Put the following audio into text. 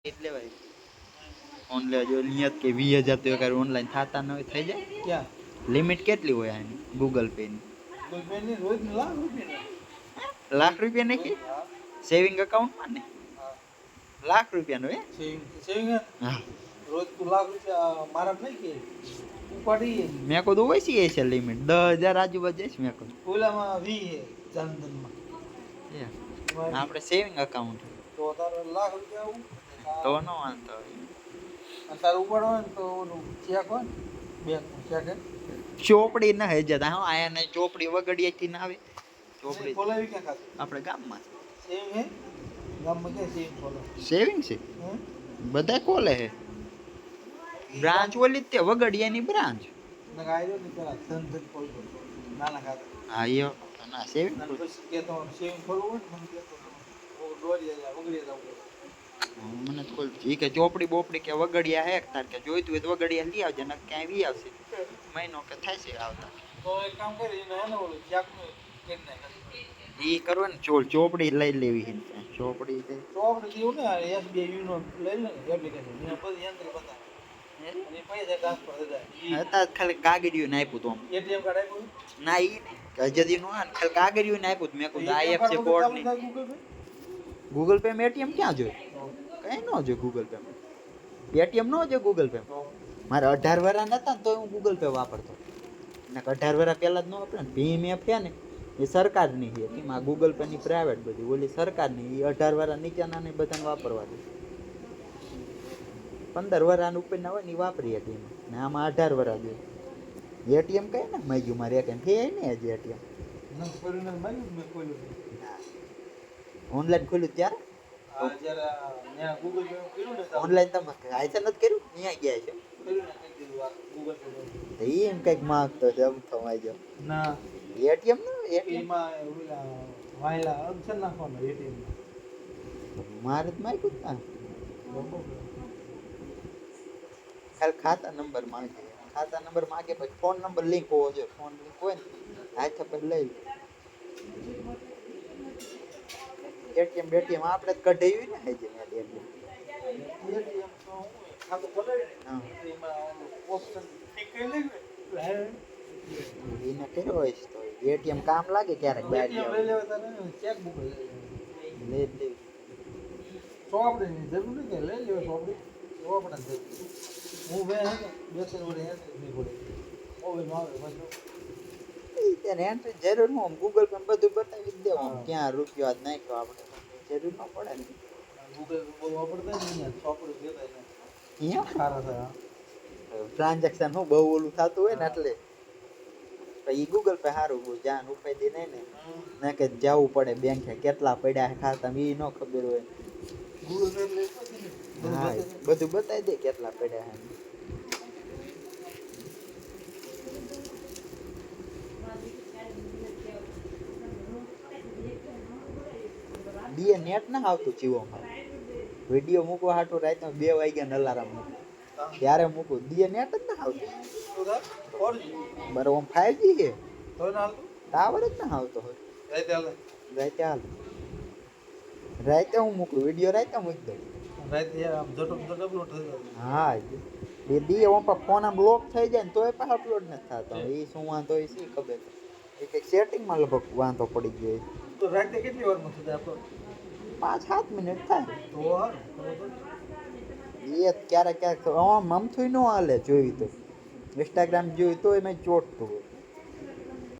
એટલે ભાઈ ઓનલાઈન જો નિયત કે 20,000 તો એક ઓનલાઈન થતા ન હોય થઈ જાય ક્યાં લિમિટ કેટલી હોય આની ગૂગલ પે ની કોઈ બેની રોજ લાખ રૂપિયા નાખી સેવિંગ અકાઉન્ટમાં ને લાખ રૂપિયાનું હે સેવિંગ હા રોજ તું લાખ રૂપિયા મારા નહીં કે ઉપાડી મેં કીધું ઓછી છે લિમિટ 10,000 આજુબાજુ છે મેં કીધું ઓલામાં 20 છે જનધનમાં આપણે સેવિંગ અકાઉન્ટ તો તારે લાખ રૂપિયા આવું તો નો વાંધો અને તારે ઉપાડો હોય ને તો ઓલું ચેક હોય ને બેંક ચેક ચોપડી ના હે જતા હા આયા ને ચોપડી વગડિયાથી ના આવે ચોપડી ખોલાવી ક્યાં ખાતે આપણે ગામમાં સેવિંગ હે ગામમાં ક્યાં સેવિંગ ખોલો સેવિંગ છે બધા ખોલે હે બ્રાન્ચ ઓલી જ તે વગડિયાની બ્રાન્ચ ને ગાયરો ને પેલા ધન ખોલ નાના ખાતે હા યો ના સેવિંગ પછી કે તો સેવિંગ ખોલવું હોય ને મને કે તો દોરી જાય વગડી જાવ મને તો ઈ કે ચોપડી બોપડી કે વગડિયા હે તાર કે જોઈતું હોય તો વગડિયા લઈ આવજે ને ક્યાંય વી આવશે મહિનો કે થાય છે આવતા તો એક કામ કરી એને હે ને ઓલું ચેકનું કરી નાખ ઈ કરો ને ચોપડી લઈ લેવી હે ચોપડી છે ચોપડી જેવું ને SBI નો લઈ લે એપ્લિકેશન એના બધી યંત્ર બતાવે અને પૈસા ટ્રાન્સફર થઈ જાય હતા ખાલી કાગળિયું ને આપ્યું તો એટીએમ કાર્ડ આપ્યું ના ઈ નહીં હજી નો ખાલી કાગળિયું ને આપ્યું મેં કીધું IFSC કોડ ની ગૂગલ પે માં એટીએમ ક્યાં જોઈ કઈ નો જો ગૂગલ પે માં એટીએમ નો જો ગૂગલ પે માં મારે 18 વર્ષ નતા તો હું ગૂગલ પે વાપરતો ને 18 વર્ષ પહેલા જ નો વાપરે ને ભીમ એપ છે ને એ સરકારની છે એમાં ગૂગલ પે ની પ્રાઇવેટ બધી ઓલી સરકારની એ 18 વર્ષ નીચેના ને બધાને વાપરવા દે 15 વર્ષ ઉપરના હોય ને વાપરી હતી ને આમાં 18 વર્ષ જોઈએ એટીએમ કઈ ને માગ્યું મારે એટીએમ છે ને હજી એટીએમ ઓનલાઈન ખોલ્યું ત્યારે ઓનલાઈન તમે આયસા નથી કર્યું અહીંયા ગયા છે તો એમ કઈક માંગતો છે એમ થવાય જો ના એટીએમ નો એમાં ઓલા વાયલા ઓપ્શન નાખવાનો એટીએમ મારે તો માગ્યું જ ના ખાલી ખાતા નંબર માંગે ખાતા નંબર માંગે પછી ફોન નંબર લિંક હોવો જોઈએ ફોન લિંક હોય ને હાથે પછી લઈ એટીએમ બેટીએમ આપણે જ કઢાવ્યું ને હજી એટીએમ તો ખાતું ખોલાવી હા એમાં ઓપ્શન ઠીક કરી લેવું એને કર્યો હોય તો એટીએમ કામ લાગે ક્યારેક એટીએમ લઈ લેવા તારે ચેક બુક લઈ લેવી ચોપડીની જરૂર નહીં કે લઈ લેવા ચોપડી ચોપડા જરૂર હું બે હે ને 2-3 વર્ષ નહીં પડે ઓવે નો આવે બસ તેને એન્ટ્રી જરૂર ન હોય ગૂગલ પર બધું બતાવી જ દેવું ક્યાં રૂપિયો આજ નાખ્યો આપણે જરૂર ન પડે ને ગૂગલ બહુ વાપરતા નહીં ચોપડી દેતા ને અહીંયા સારા થાય ટ્રાન્ઝેક્શન હું બહુ ઓલું થતું હોય ને એટલે એ ગૂગલ પે સારું જ્યાં ઉપાય નહીં ને કે જવું પડે બેંકે કેટલા પડ્યા ખાતા એ ન ખબર હોય ગૂગલ પે હા બધું બતાવી દે કેટલા પડ્યા દીએ નેટ ના આવતું જીવોમાં વિડીયો મૂકવા હાટું રાતનો 2 વાગ્યા અલાર્મ મૂકું ત્યારે મૂકું દીએ નેટ જ ના આવતું બરાબર આમ 5G છે ટાવર જ ના આવતો હોય રાતે હું મૂકું વિડીયો રાતે મૂકી દઉં હા એ દીએ ઓપા ફોન આમ લોક થઈ જાય ને તોય પાછા અપલોડ નથી થતો એ શું વાંધો એ શી ખબર એ કંઈક સેટિંગમાં લગભગ વાંધો પડી ગયો તો રાતે કેટલી વારમાં થશે આપણો 5-7 મિનિટ થાય તો એ ક્યારેક ક્યારેક આમ મમથું ન હાલે જોયું તો ઇન્સ્ટાગ્રામ જોયું તો એમાં ચોટતું હોય